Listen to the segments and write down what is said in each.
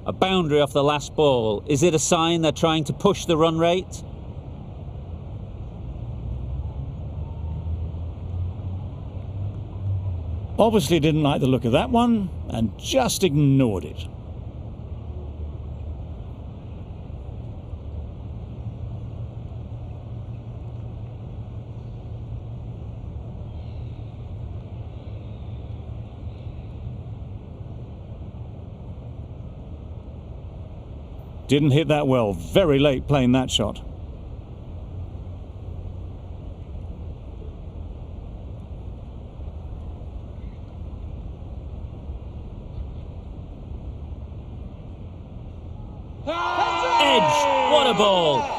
A boundary off the last ball. Is it a sign they're trying to push the run rate? Obviously didn't like the look of that one and just ignored it. Didn't hit that well. Very late playing that shot. Edge! What a ball!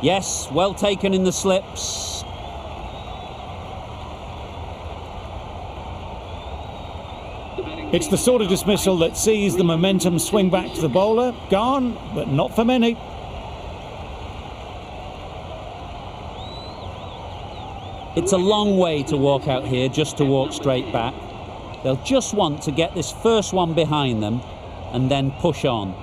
Yes, well taken in the slips. It's the sort of dismissal that sees the momentum swing back to the bowler. Gone, but not for many. It's a long way to walk out here just to walk straight back. They'll just want to get this first one behind them and then push on.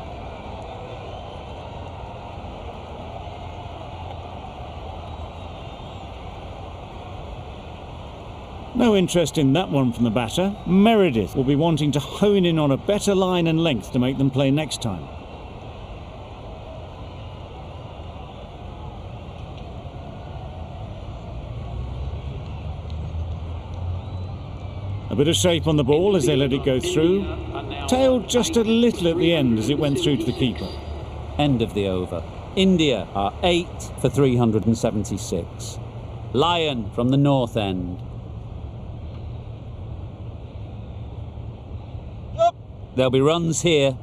No interest in that one from the batter. Meredith will be wanting to hone in on a better line and length to make them play next time. A bit of shape on the ball as they let it go through. Tailed just a little at the end as it went through to the keeper. End of the over. India are 8 for 376. Lion from the north end. There'll be runs here.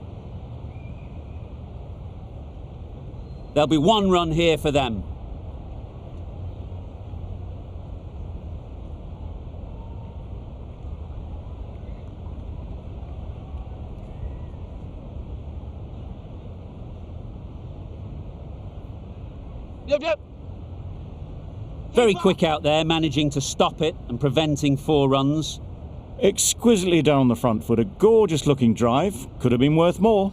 There'll be 1 run here for them. Yep. Very quick out there, managing to stop it and preventing 4 runs. Exquisitely down the front foot, a gorgeous looking drive. Could have been worth more.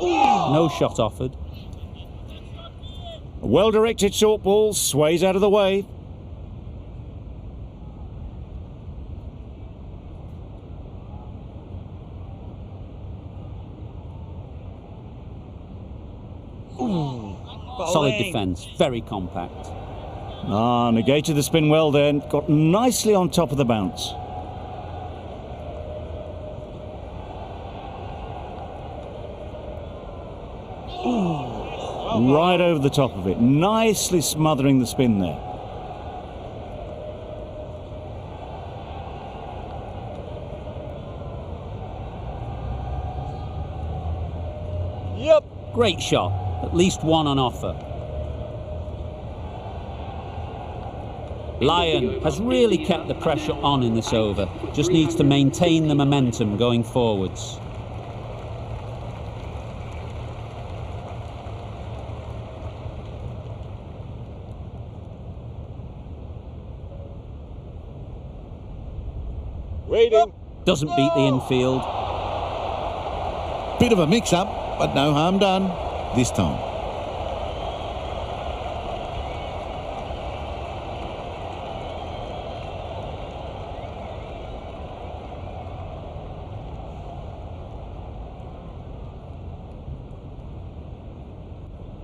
No shot offered. A well-directed short ball sways out of the way. Solid defence, very compact. Negated the spin well then. Got nicely on top of the bounce. Right over the top of it. Nicely smothering the spin there. Yep. Great shot. At least 1 on offer. Lion has really kept the pressure on in this over. Just needs to maintain the momentum going forwards. Waiting. Doesn't beat the infield. Bit of a mix-up, but no harm done this time.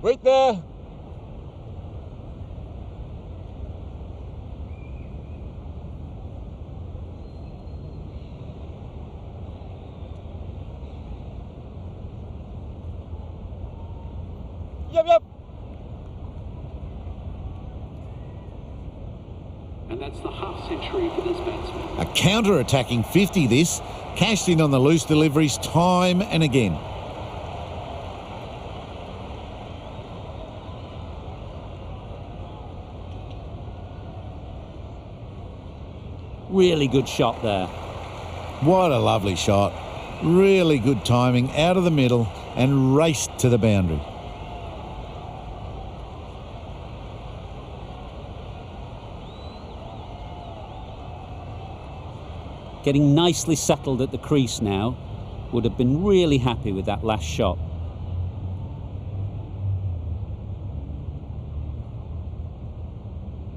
Wait there. Yep. And that's the half century for this batsman. A counter-attacking 50 this, cashed in on the loose deliveries time and again. Really good shot there. What a lovely shot. Really good timing, out of the middle and raced to the boundary. Getting nicely settled at the crease now. Would have been really happy with that last shot.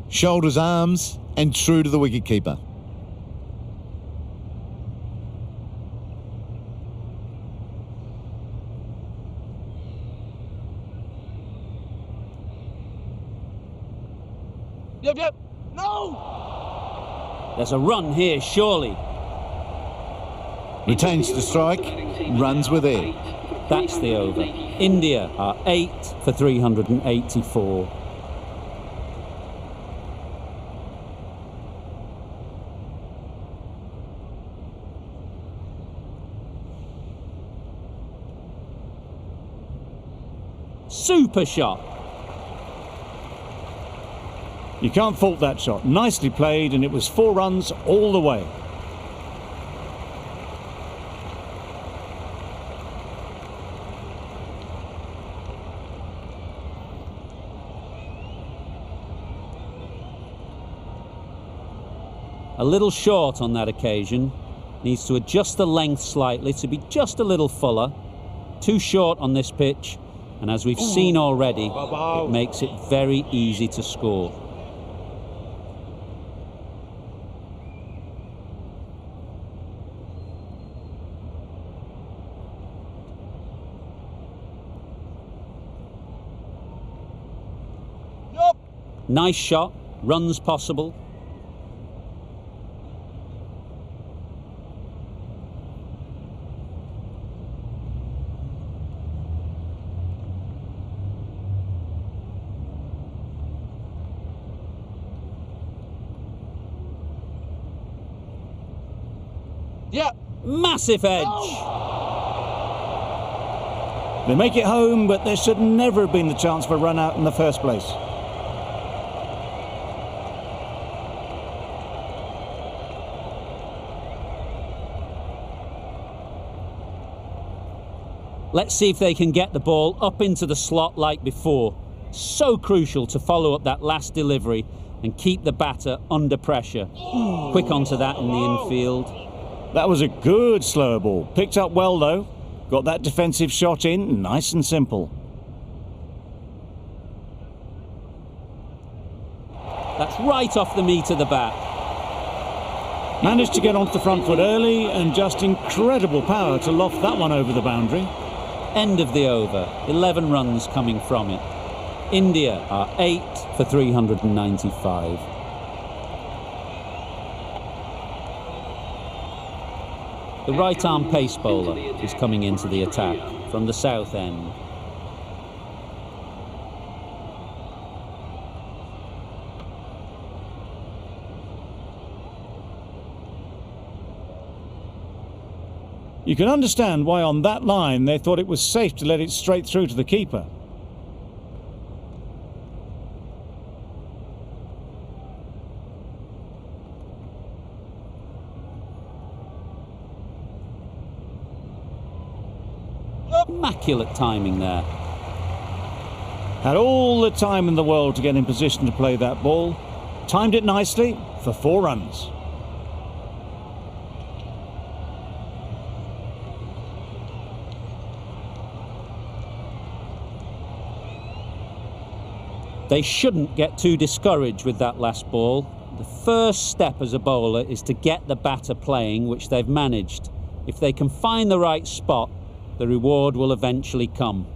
Shoulders, arms and true to the wicketkeeper. Yep. No! There's a run here, surely. Retains the strike, runs with air. That's the over. India are 8 for 384. Super shot. You can't fault that shot. Nicely played, and it was 4 runs all the way. A little short on that occasion. Needs to adjust the length slightly to be just a little fuller. Too short on this pitch, and as we've seen already, it makes it very easy to score. Yup! Nice shot, runs possible. Yeah! Massive edge. They make it home, but there should never have been the chance for a run out in the first place. Let's see if they can get the ball up into the slot like before. So crucial to follow up that last delivery and keep the batter under pressure. Quick onto that in the infield. That was a good slower ball. Picked up well, though. Got that defensive shot in, nice and simple. That's right off the meat of the bat. Managed to get onto the front foot early, and just incredible power to loft that one over the boundary. End of the over. 11 runs coming from it. India are 8 for 395. The right-arm pace bowler is coming into the attack from the south end. You can understand why on that line they thought it was safe to let it straight through to the keeper. Immaculate timing there. Had all the time in the world to get in position to play that ball. Timed it nicely for 4 runs. They shouldn't get too discouraged with that last ball. The first step as a bowler is to get the batter playing, which they've managed. If they can find the right spot, the reward will eventually come.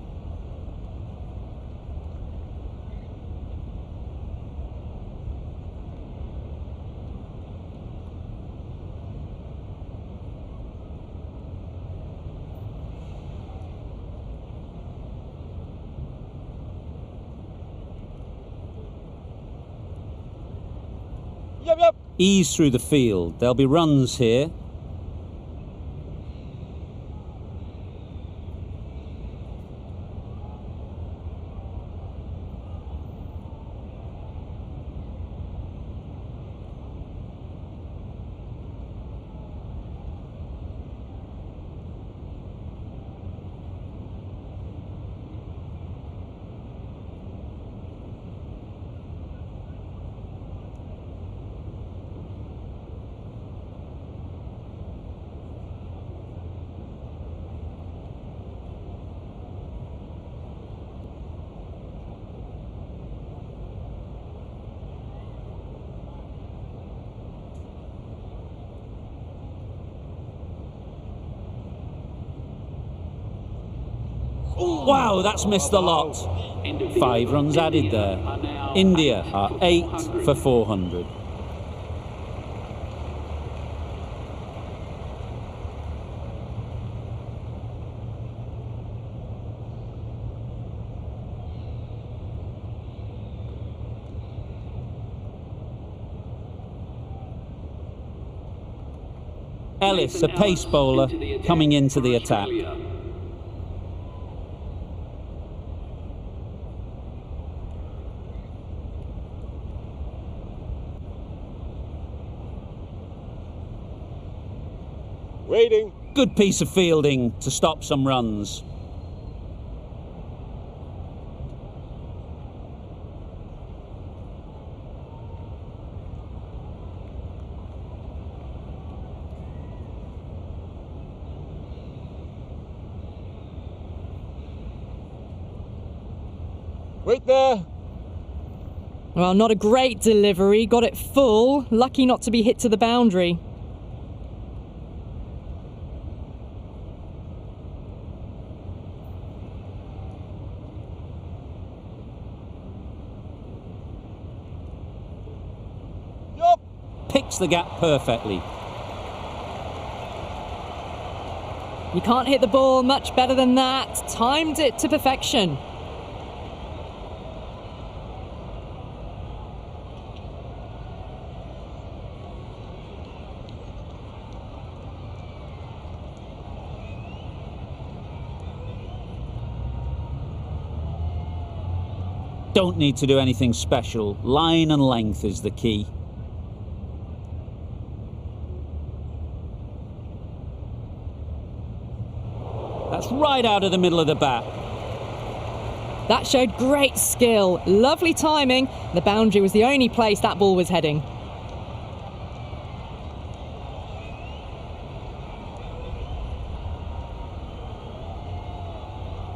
Yep. Ease through the field. There'll be runs here. Wow, that's missed a lot. 5 runs added there. India are 8 for 400. Ellis, a pace bowler, coming into the attack. Waiting. Good piece of fielding to stop some runs. Wait there. Well, not a great delivery. Got it full. Lucky not to be hit to the boundary. Yup. Picks the gap perfectly. You can't hit the ball much better than that. Timed it to perfection. Don't need to do anything special. Line and length is the key. That's right out of the middle of the bat. That showed great skill. Lovely timing. The boundary was the only place that ball was heading.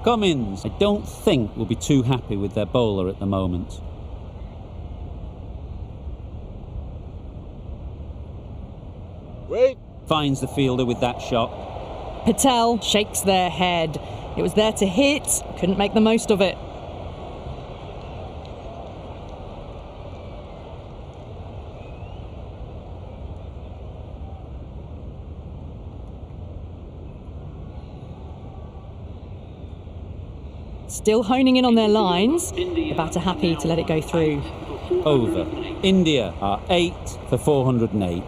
Cummins, I don't think will be too happy with their bowler at the moment. Wait. Finds the fielder with that shot. Patel shakes their head. It was there to hit, couldn't make the most of it. Still honing in on their lines. The batter happy to let it go through. Over. India are 8 for 408.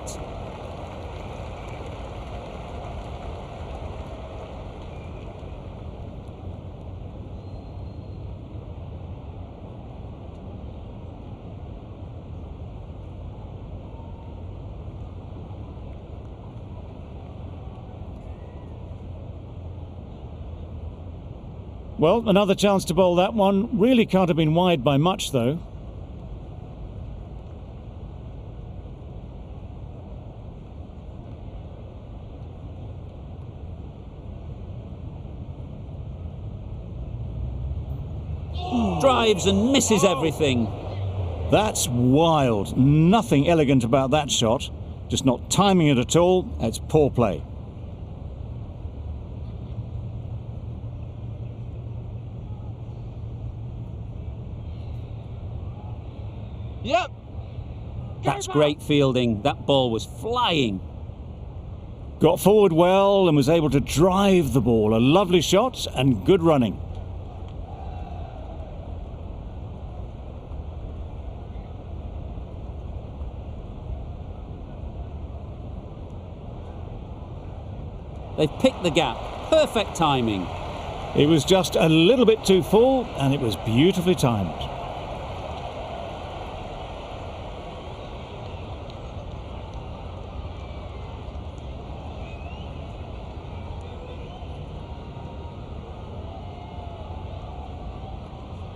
Well, another chance to bowl that one. Really can't have been wide by much, though. Drives and misses everything. That's wild. Nothing elegant about that shot. Just not timing it at all. It's poor play. Yep. That's great fielding. That ball was flying. Got forward well and was able to drive the ball. A lovely shot and good running. They've picked the gap. Perfect timing. It was just a little bit too full and it was beautifully timed.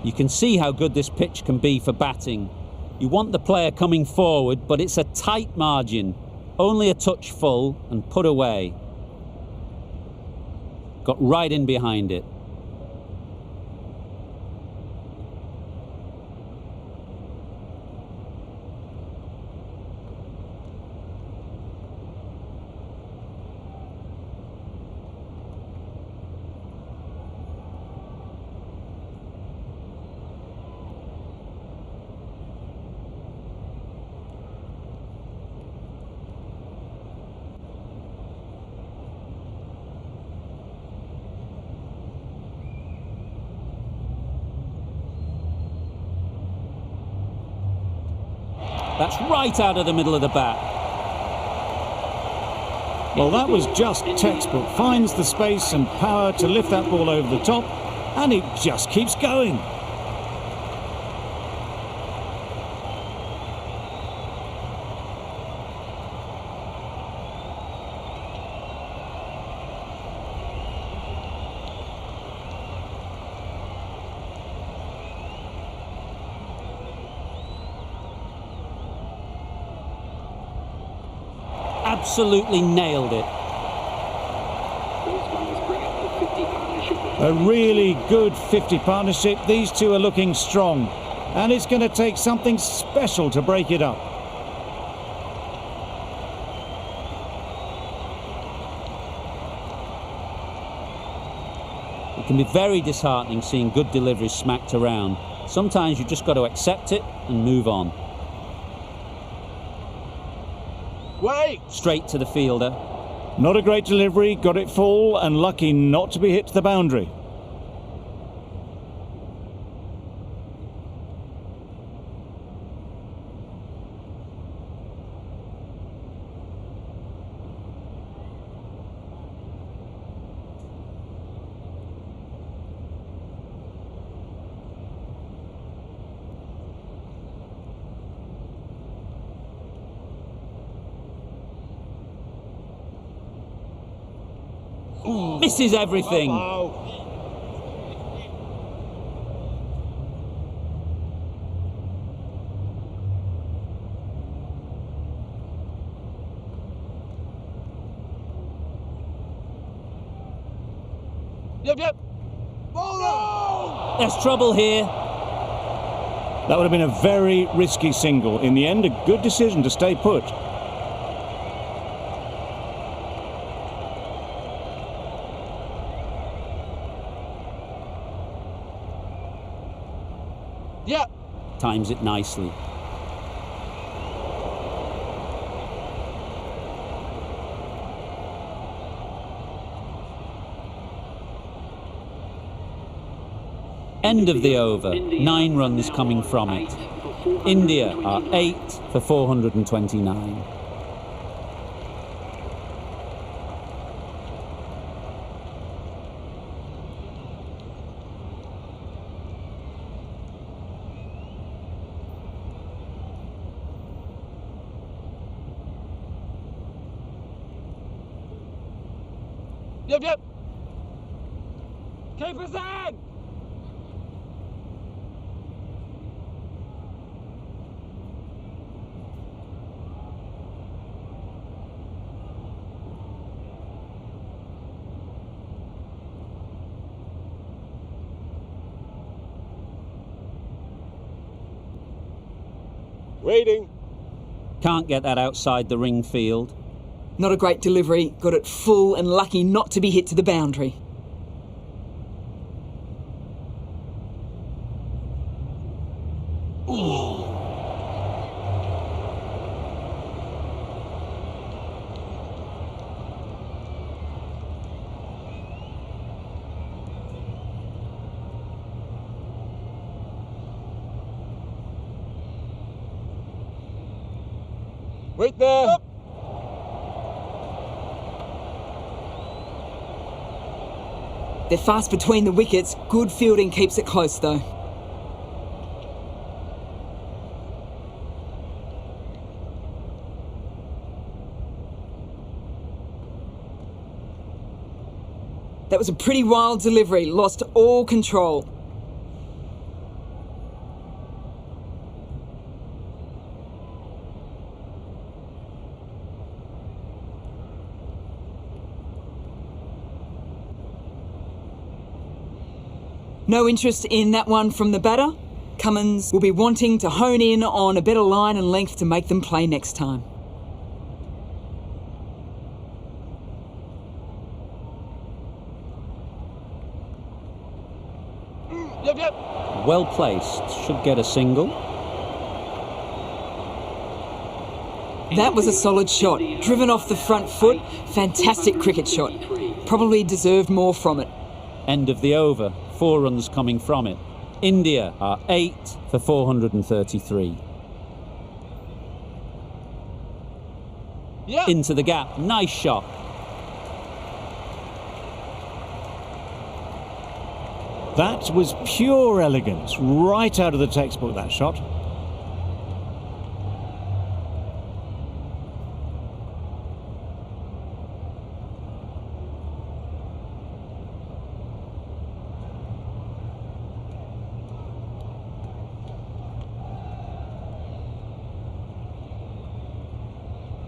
You can see how good this pitch can be for batting. You want the player coming forward, but it's a tight margin. Only a touch full and put away. Got right in behind it. That's right out of the middle of the bat. Well, that was just textbook. Finds the space and power to lift that ball over the top, and it just keeps going. Absolutely nailed it. A really good 50 partnership. These two are looking strong, and it's going to take something special to break it up. It can be very disheartening seeing good deliveries smacked around. Sometimes you just got to accept it and move on. Wait! Straight to the fielder. Not a great delivery, got it full and lucky not to be hit to the boundary. Misses everything. Oh. Yep. Oh, There's trouble here. That would have been a very risky single. In the end, a good decision to stay put. yeah. Times it nicely. End of the over. 9 runs coming from it. India are 8 for 429. Yep. Keep us in! Waiting. Can't get that outside the ring field. Not a great delivery, got it full and lucky not to be hit to the boundary. Wait there. Up. They're fast between the wickets. Good fielding keeps it close though. That was a pretty wild delivery. Lost all control. No interest in that one from the batter. Cummins will be wanting to hone in on a better line and length to make them play next time. Yep. Well placed. Should get a single. That was a solid shot. Driven off the front foot. Fantastic cricket shot. Probably deserved more from it. End of the over. 4 runs coming from it. India are 8 for 433. Yeah. Into the gap. Nice shot. That was pure elegance, right out of the textbook, that shot.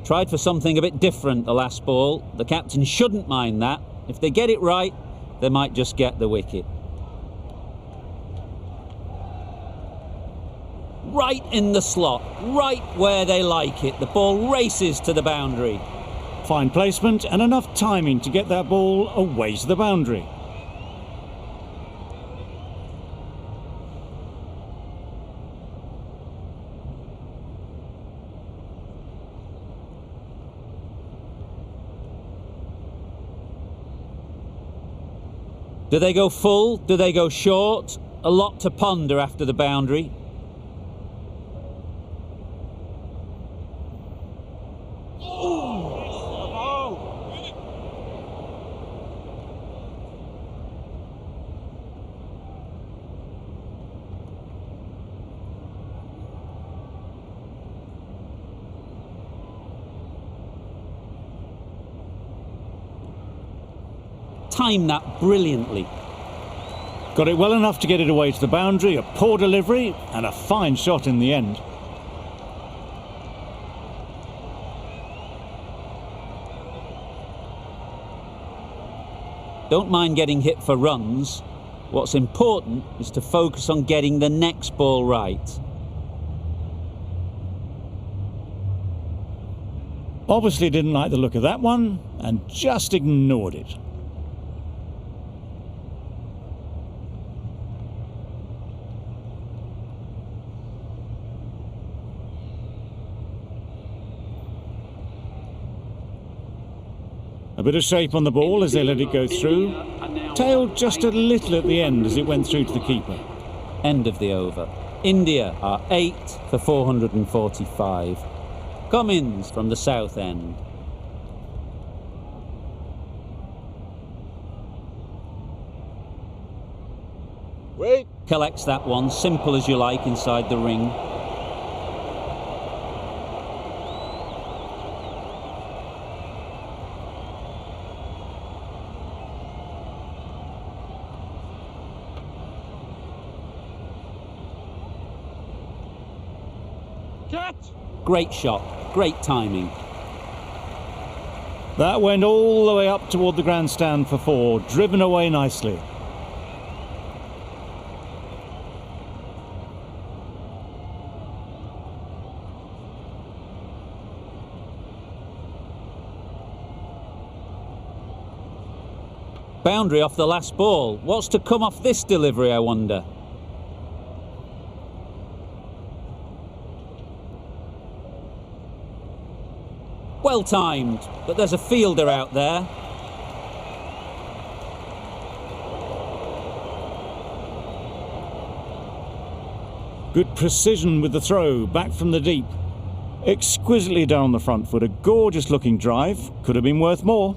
Tried for something a bit different the last ball. The captain shouldn't mind that. If they get it right, they might just get the wicket. Right in the slot, right where they like it. The ball races to the boundary. Fine placement and enough timing to get that ball away to the boundary. Do they go full? Do they go short? A lot to ponder after the boundary. Timed that brilliantly. Got it well enough to get it away to the boundary, a poor delivery and a fine shot in the end. Don't mind getting hit for runs. What's important is to focus on getting the next ball right. Obviously didn't like the look of that one and just ignored it. A bit of shape on the ball as they let it go through. Tailed just a little at the end as it went through to the keeper. End of the over. India are 8 for 445. Cummins from the south end. Wait. Collects that one, simple as you like, inside the ring. Catch. Great shot, great timing. That went all the way up toward the grandstand for 4, driven away nicely. Boundary off the last ball. What's to come off this delivery, I wonder? Well timed, but there's a fielder out there. Good precision with the throw, back from the deep. Exquisitely down the front foot, a gorgeous looking drive. Could have been worth more.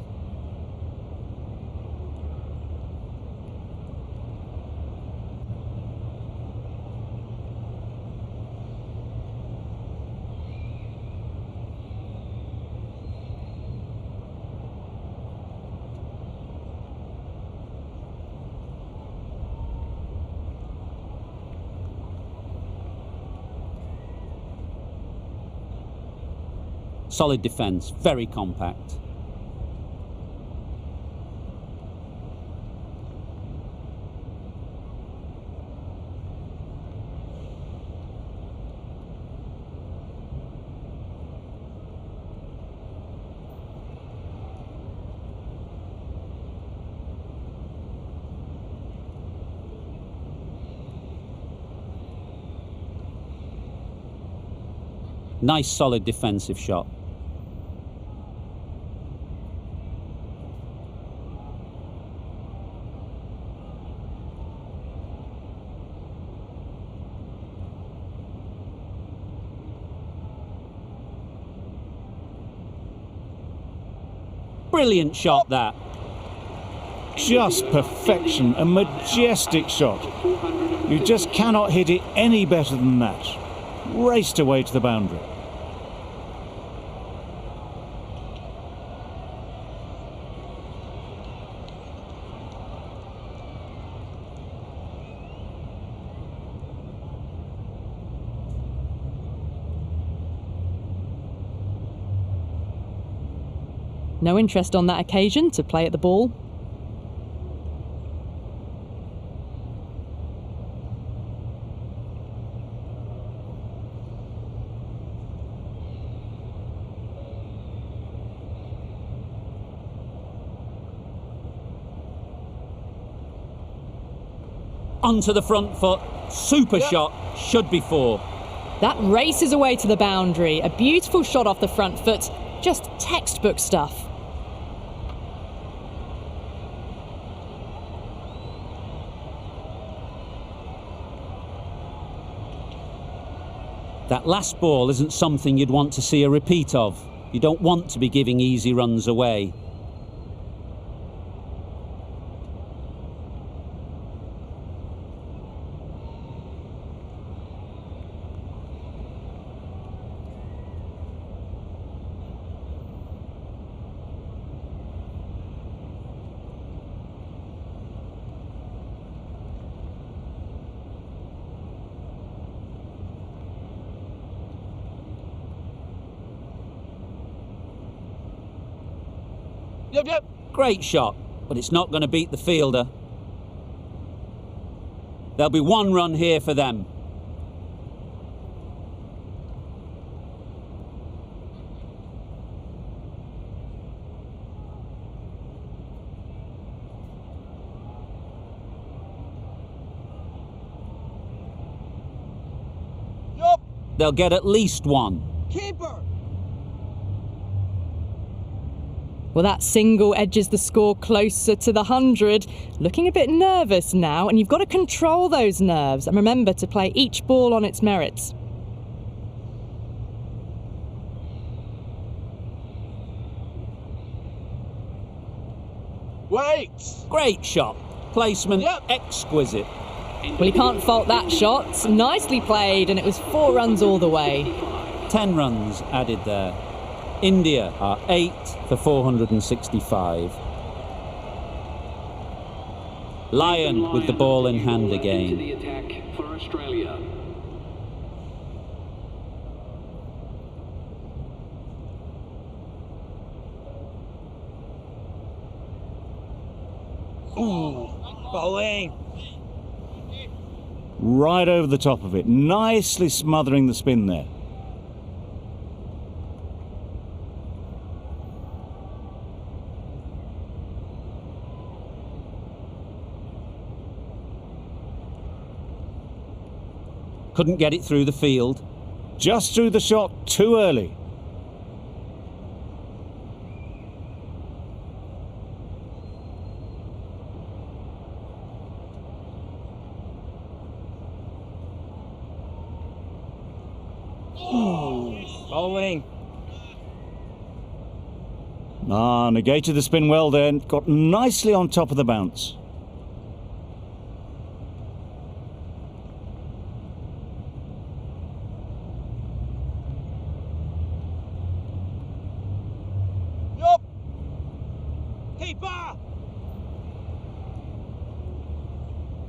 Solid defence, very compact. Nice solid defensive shot. Brilliant shot, that. Just perfection, a majestic shot. You just cannot hit it any better than that. Raced away to the boundary. No interest on that occasion to play at the ball. Onto the front foot. Super shot. Should be 4. That races away to the boundary. A beautiful shot off the front foot. Just textbook stuff. That last ball isn't something you'd want to see a repeat of. You don't want to be giving easy runs away. Yep. Great shot, but it's not going to beat the fielder. There'll be 1 run here for them. Yup. They'll get at least 1. Keeper. Well, that single edges the score closer to the 100. Looking a bit nervous now, and you've got to control those nerves and remember to play each ball on its merits. Wait. Great shot. Placement exquisite. Well, you can't fault that shot. Nicely played, and it was 4 runs all the way. 10 runs added there. India are 8 for 465. Lyon with the ball in hand again. The attack for Australia. Ooh, bowling. Right over the top of it, nicely smothering the spin there. Couldn't get it through the field. Just threw the shot too early. Bowling. Negated the spin well then. Got nicely on top of the bounce. Yup. Keeper.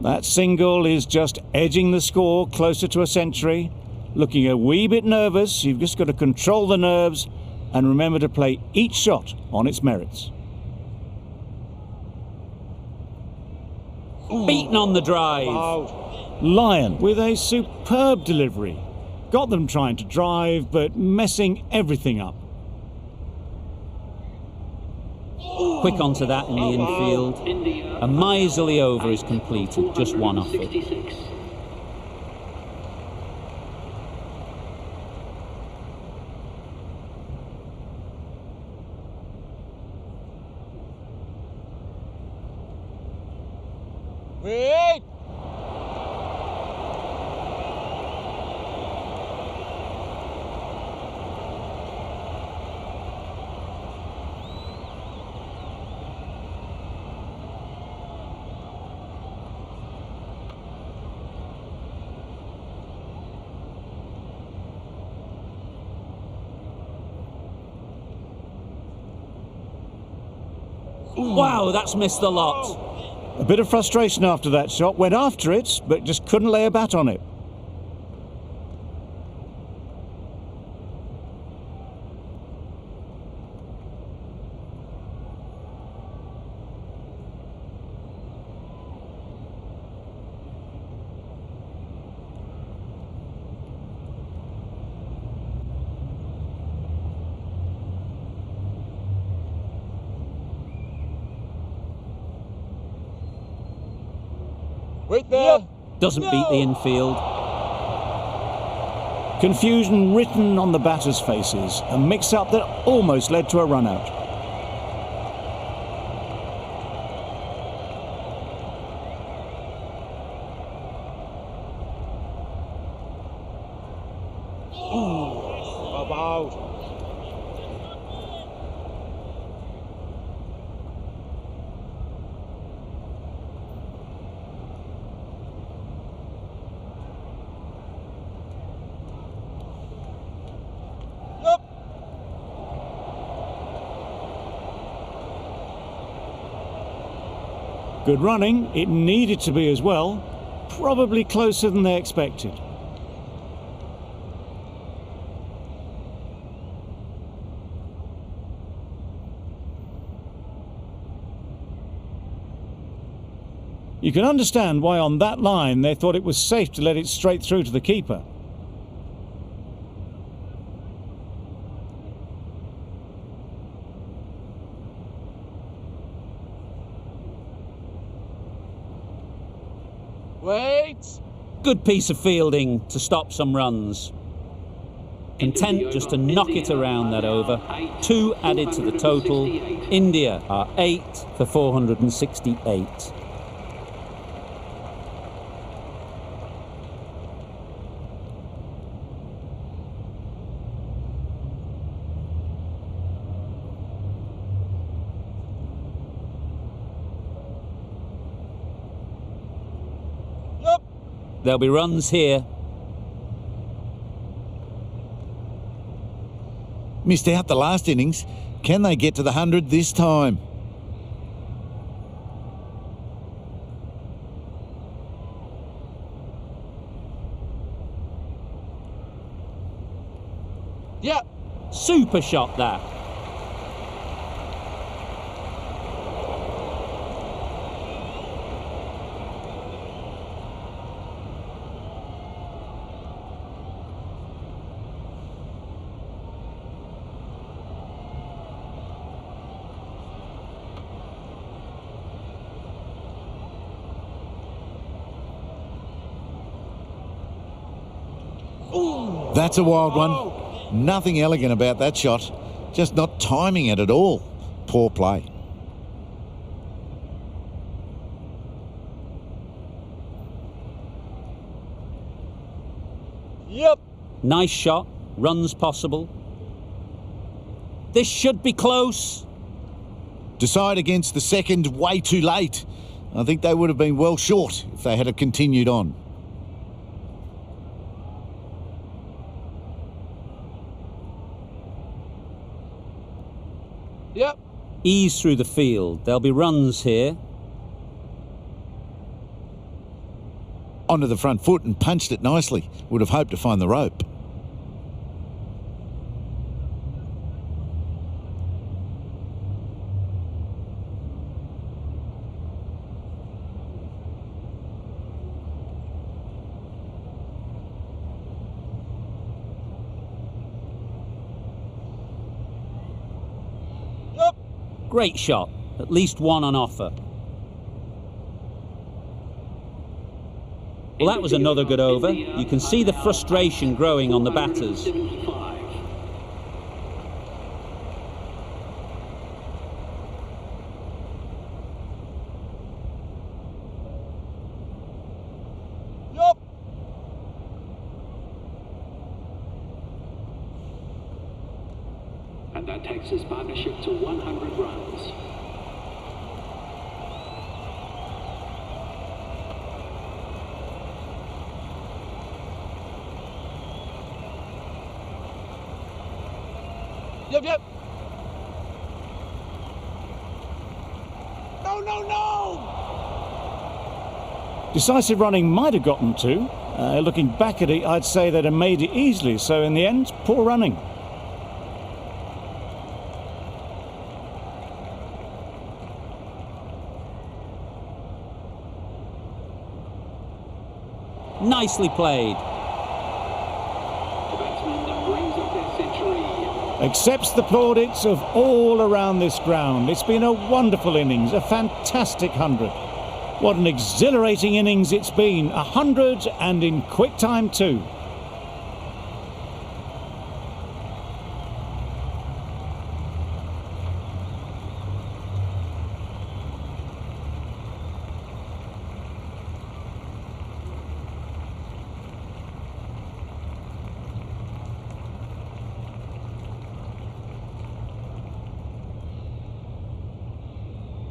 That single is just edging the score closer to a century. Looking a wee bit nervous, you've just got to control the nerves and remember to play each shot on its merits. Beaten on the drive. Lyon with a superb delivery. Got them trying to drive, but messing everything up. Quick onto that in the infield. India. A miserly over is completed, just 1 off it. 66. Wait. Wow, that's missed the lot. A bit of frustration after that shot. Went after it, but just couldn't lay a bat on it. Wait there. Doesn't beat the infield. Confusion written on the batters' faces. A mix-up that almost led to a run-out. About. Good running. It needed to be as well. Probably closer than they expected. You can understand why on that line they thought it was safe to let it straight through to the keeper. Wait. Good piece of fielding to stop some runs. Content just to knock it around that over. 2 added to the total. India are 8 for 468. There'll be runs here. Missed out the last innings. Can they get to the 100 this time? Yeah. Super shot that. That's a wild one. Nothing elegant about that shot. Just not timing it at all. Poor play. Yep. Nice shot. Runs possible. This should be close. Decide against the second way too late. I think they would have been well short if they had continued on. Yep. Ease through the field. There'll be runs here. Onto the front foot and punched it nicely. Would have hoped to find the rope. Great shot. At least one on offer. Well, that was another good over. You can see the frustration growing on the batters. Yup. And that takes his partnership to 100 runs. Yep, yep. no, no, no! Decisive running might have gotten two. Looking back at it, I'd say they'd have made it easily. So in the end, poor running. Nicely played. The batsman brings up their century. Accepts the plaudits of all around this ground. It's been a wonderful innings, a fantastic 100. What an exhilarating innings it's been. 100 and in quick time too.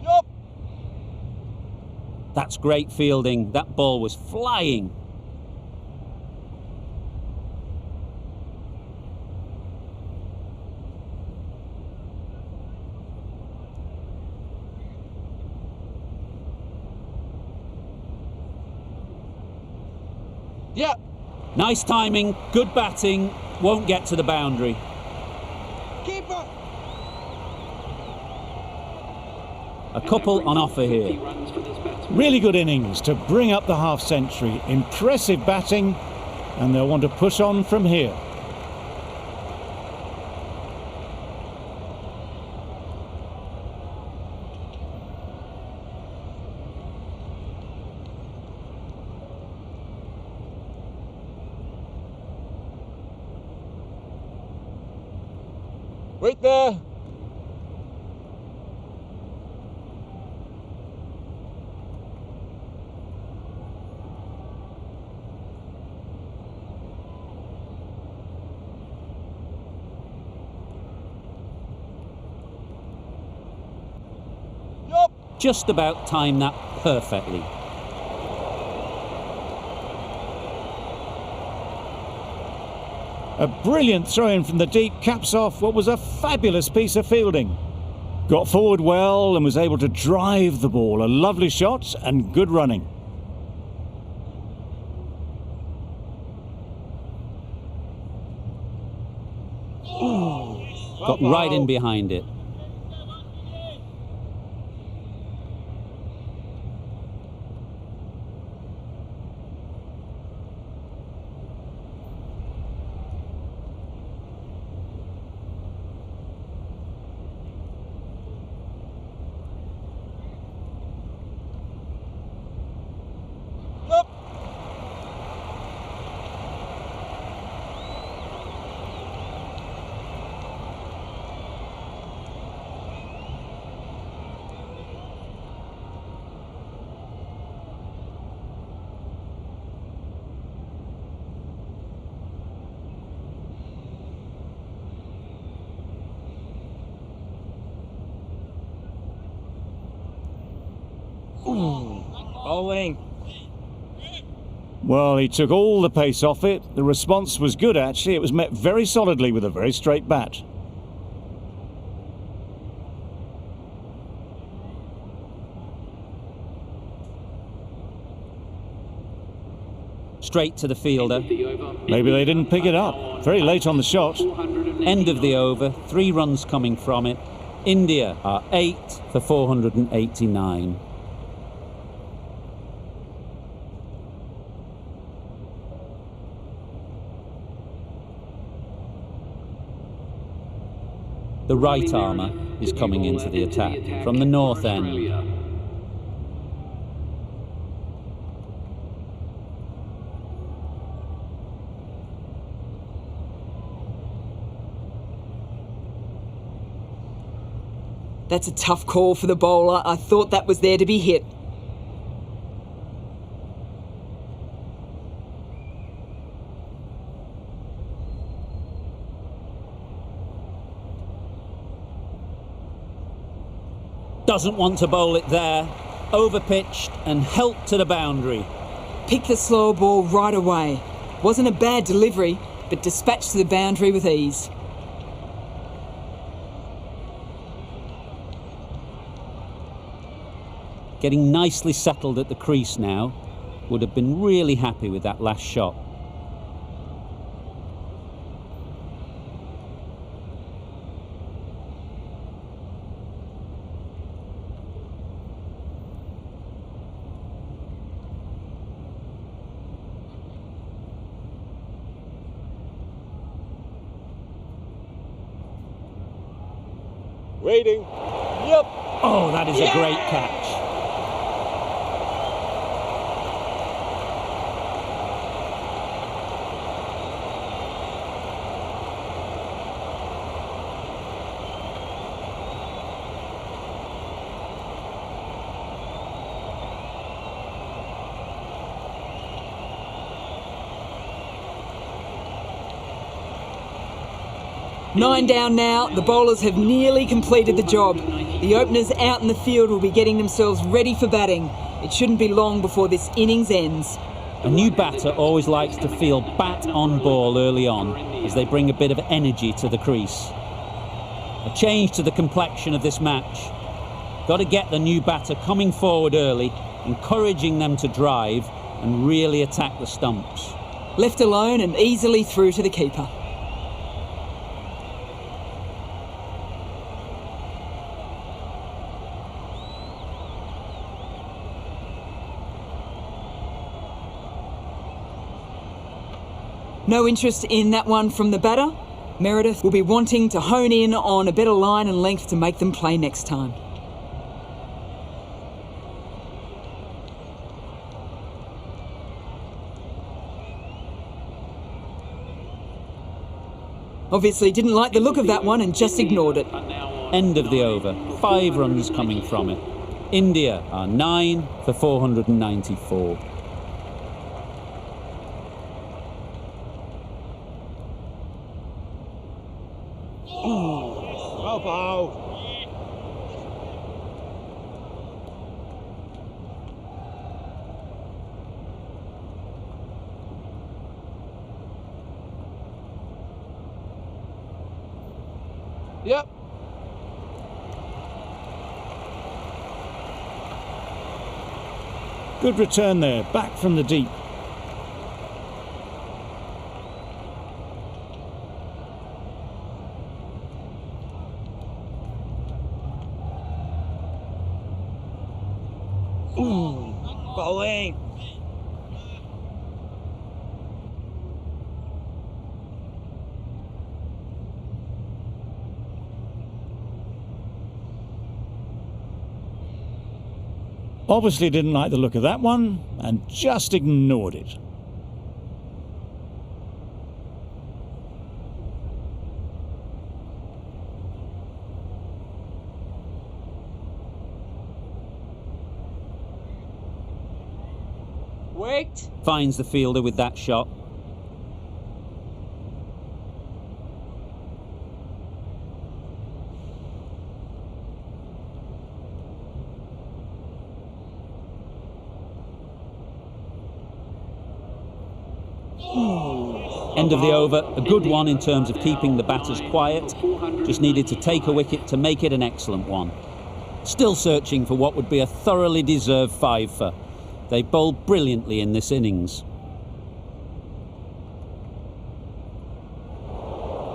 Yup! That's great fielding. That ball was flying. Yeah! Nice timing, good batting, won't get to the boundary. Keeper! A couple on offer 50 here. runs for this batsman. Really good innings to bring up the half century. Impressive batting, and they'll want to push on from here. Wait there! Yup! Just about timed that perfectly. A brilliant throw-in from the deep caps off what was a fabulous piece of fielding. Got forward well and was able to drive the ball. A lovely shot and good running. Got right in behind it. Yup! Bowling! Well, he took all the pace off it. The response was good, actually. It was met very solidly with a very straight bat. Straight to the fielder. The over. Maybe they didn't pick it up. Very late on the shot. 480. End of the over, 3 runs coming from it. India are 8 for 489. The right armour is coming into the attack from the north end. Australia. That's a tough call for the bowler. I thought that was there to be hit. Doesn't want to bowl it there. Overpitched and helped to the boundary. Picked the slow ball right away. Wasn't a bad delivery, but dispatched to the boundary with ease. getting nicely settled at the crease now, would have been really happy with that last shot. Waiting. Yep. Oh, that is a great catch. Nine down now, the bowlers have nearly completed the job. The openers out in the field will be getting themselves ready for batting. It shouldn't be long before this innings ends. A new batter always likes to feel bat on ball early on, as they bring a bit of energy to the crease. A change to the complexion of this match. Got to get the new batter coming forward early, encouraging them to drive and really attack the stumps. Left alone and easily through to the keeper. No interest in that one from the batter. Meredith will be wanting to hone in on a better line and length to make them play next time. Obviously didn't like the look of that one and just ignored it. End of the over. 5 runs coming from it. India are 9 for 494. Yep. Good return there, back from the deep. Bowling. Obviously didn't like the look of that one and just ignored it. Wait. Finds the fielder with that shot. End of the over. A good one in terms of keeping the batters quiet. Just needed to take a wicket to make it an excellent one. Still searching for what would be a thoroughly deserved 5-fer. They bowled brilliantly in this innings.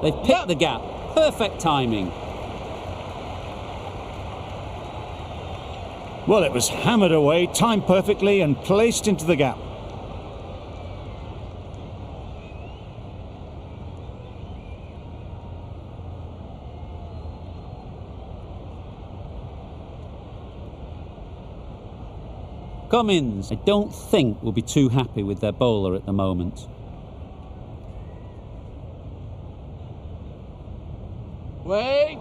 They've picked the gap. Perfect timing. Well, it was hammered away, timed perfectly and placed into the gap. Cummins, I don't think, will be too happy with their bowler at the moment. Wait.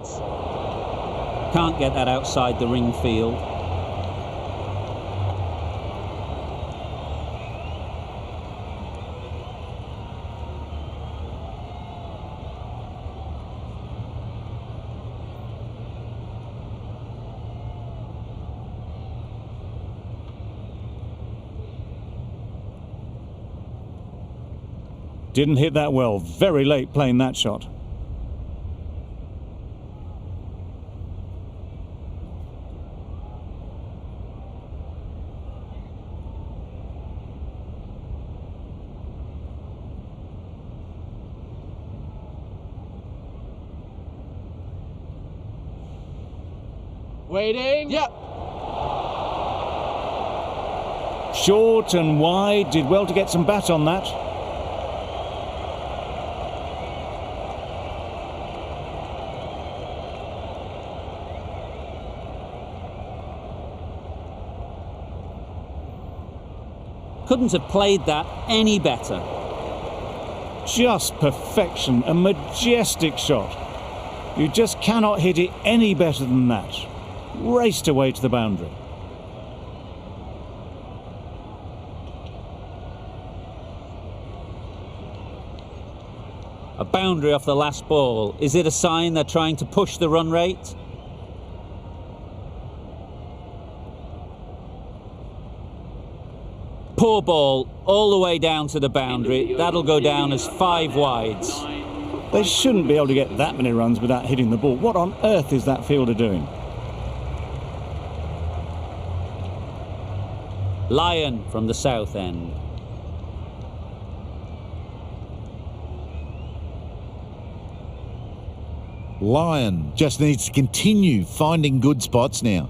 Can't get that outside the ring field. Didn't hit that well, very late playing that shot. Waiting. Yep. Short and wide, did well to get some bat on that. Couldn't have played that any better. Just perfection, a majestic shot. You just cannot hit it any better than that. Raced away to the boundary. A boundary off the last ball. Is it a sign they're trying to push the run rate? Poor ball, all the way down to the boundary. That'll go down as 5 wides. They shouldn't be able to get that many runs without hitting the ball. What on earth is that fielder doing? Lion from the south end. Lion just needs to continue finding good spots now.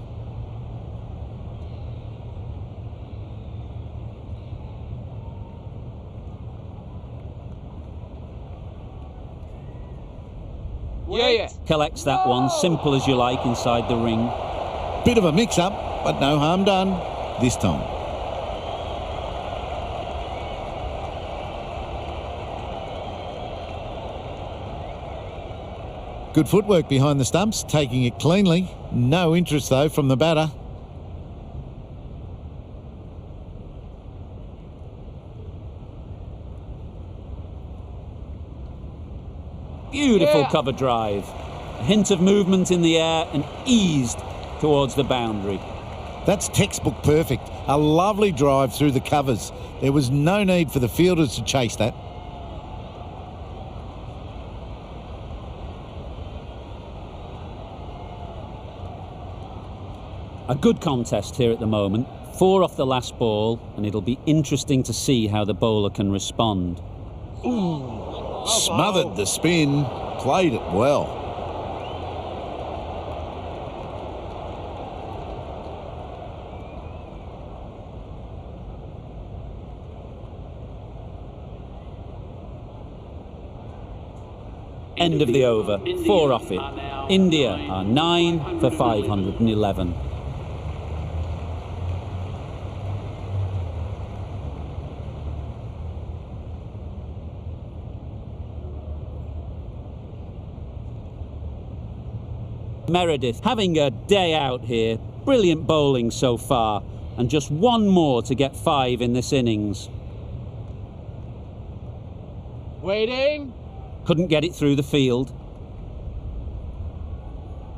Yeah. Collects that one, simple as you like, inside the ring. Bit of a mix-up, but no harm done this time. Good footwork behind the stumps, taking it cleanly. No interest, though, from the batter. Beautiful cover drive. A hint of movement in the air and eased towards the boundary. That's textbook perfect. A lovely drive through the covers. There was no need for the fielders to chase that. A good contest here at the moment. 4 off the last ball, and it'll be interesting to see how the bowler can respond. Smothered the spin, played it well. End of the over, 4 off it. India are 9 for 511. Meredith having a day out here. Brilliant bowling so far, and just one more to get 5 in this innings. Waiting. Couldn't get it through the field.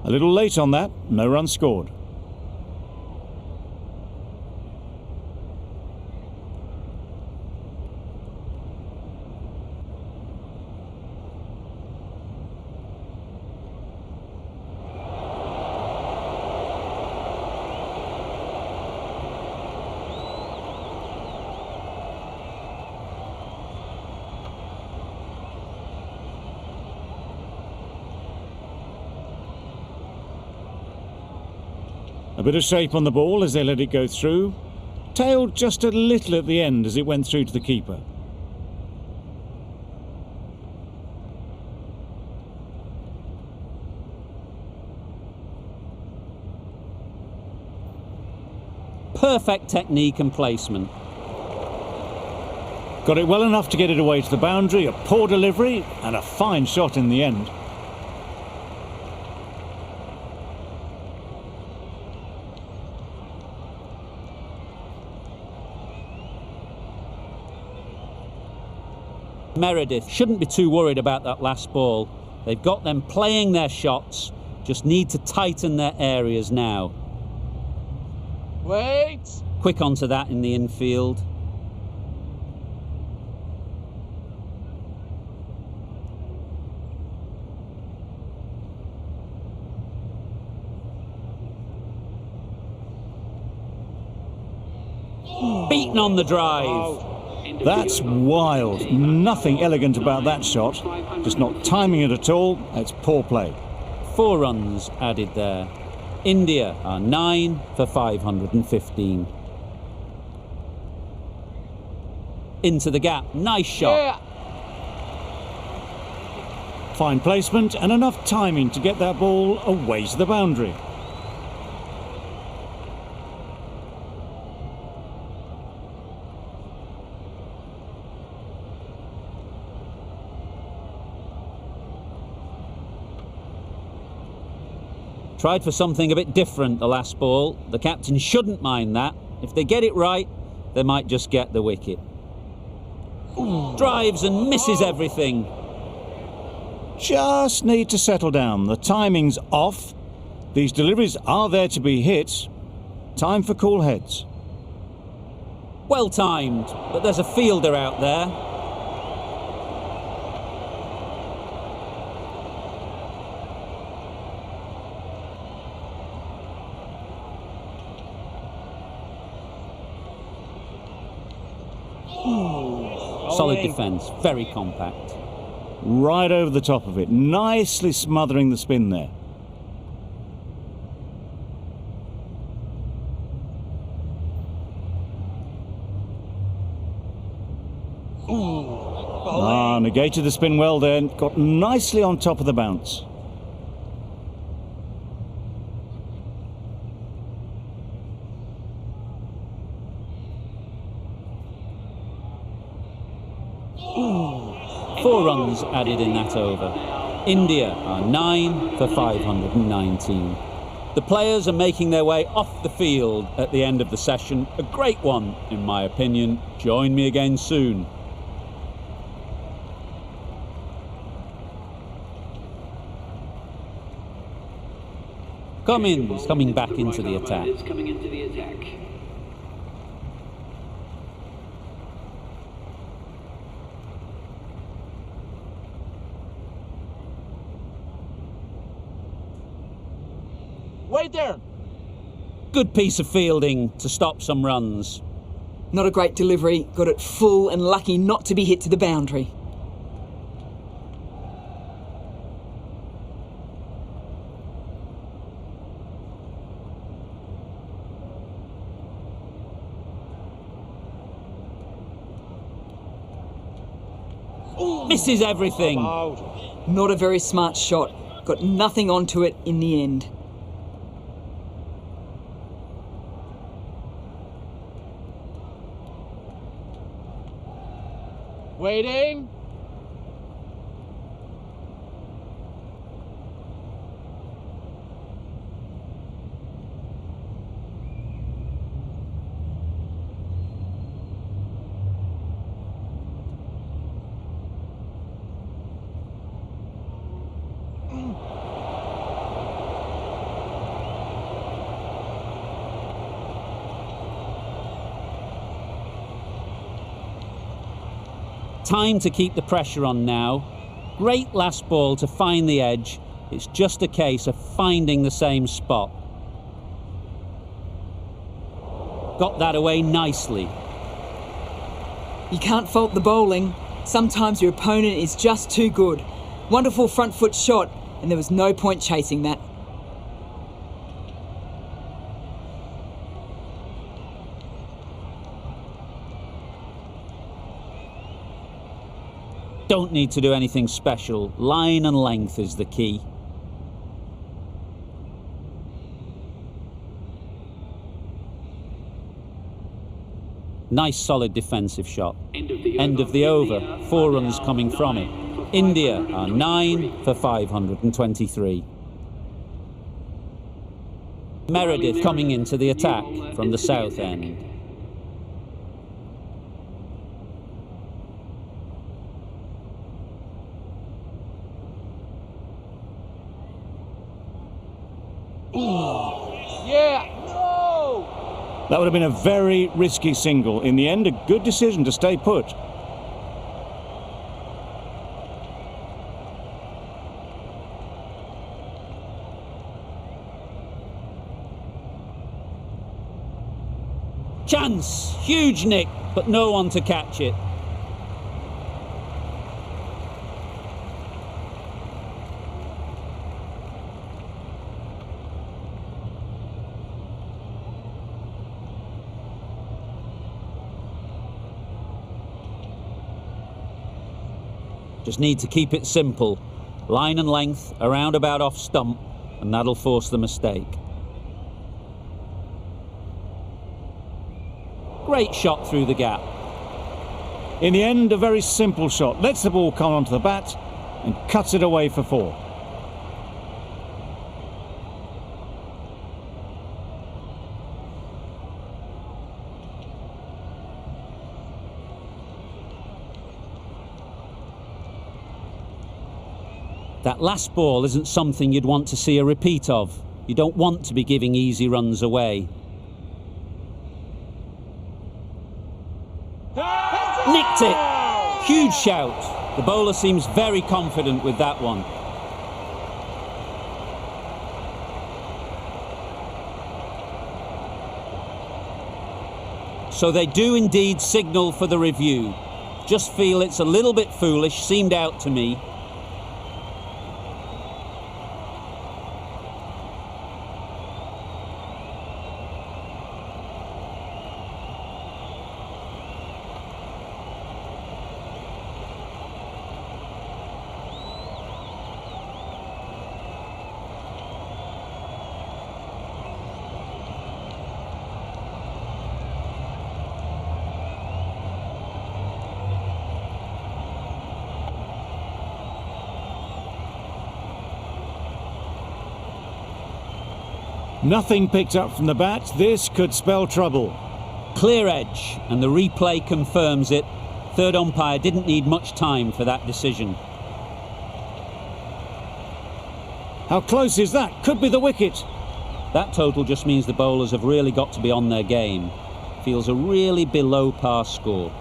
A little late on that, no run scored. A bit of shape on the ball as they let it go through. Tailed just a little at the end as it went through to the keeper. Perfect technique and placement. Got it well enough to get it away to the boundary, a poor delivery and a fine shot in the end. Meredith shouldn't be too worried about that last ball. They've got them playing their shots, just need to tighten their areas now. Wait. Quick onto that in the infield. Beaten on the drive. That's wild. Nothing elegant about that shot. Just not timing it at all. It's poor play. 4 runs added there. India are 9 for 515. Into the gap, nice shot. Yeah. Fine placement and enough timing to get that ball away to the boundary. Tried for something a bit different the last ball. The captain shouldn't mind that. If they get it right, they might just get the wicket. Drives and misses everything. Just need to settle down. The timing's off. These deliveries are there to be hit. Time for cool heads. Well timed, but there's a fielder out there. Solid defence, very compact. Right over the top of it, nicely smothering the spin there. Negated the spin well there, got nicely on top of the bounce. Four runs added in that over. India are 9 for 519. The players are making their way off the field at the end of the session. A great one, in my opinion. Join me again soon. Cummins coming back into the attack. Coming into the attack. Wait there. Good piece of fielding to stop some runs. Not a great delivery, got it full and lucky not to be hit to the boundary. Misses everything. Not a very smart shot, got nothing onto it in the end. Waiting. Time to keep the pressure on now. Great last ball to find the edge. It's just a case of finding the same spot. Got that away nicely. You can't fault the bowling. Sometimes your opponent is just too good. Wonderful front foot shot, and there was no point chasing that. Don't need to do anything special. Line and length is the key. Nice solid defensive shot. End of the over. 4 runs coming from it. India are 9 for 523. Meredith coming into the attack from the south end. Yeah. No. That would have been a very risky single. In the end, a good decision to stay put. Chance! Huge nick, but no one to catch it. Just need to keep it simple. Line and length, around about off stump, and that'll force the mistake. Great shot through the gap. In the end, a very simple shot. Lets the ball come onto the bat and cuts it away for 4. That last ball isn't something you'd want to see a repeat of. You don't want to be giving easy runs away. Nicked it! Huge shout. The bowler seems very confident with that one. So they do indeed signal for the review. Just feel it's a little bit foolish, seemed out to me. Nothing picked up from the bat. This could spell trouble. Clear edge, and the replay confirms it. Third umpire didn't need much time for that decision. How close is that? Could be the wicket. That total just means the bowlers have really got to be on their game. Feels a really below par score.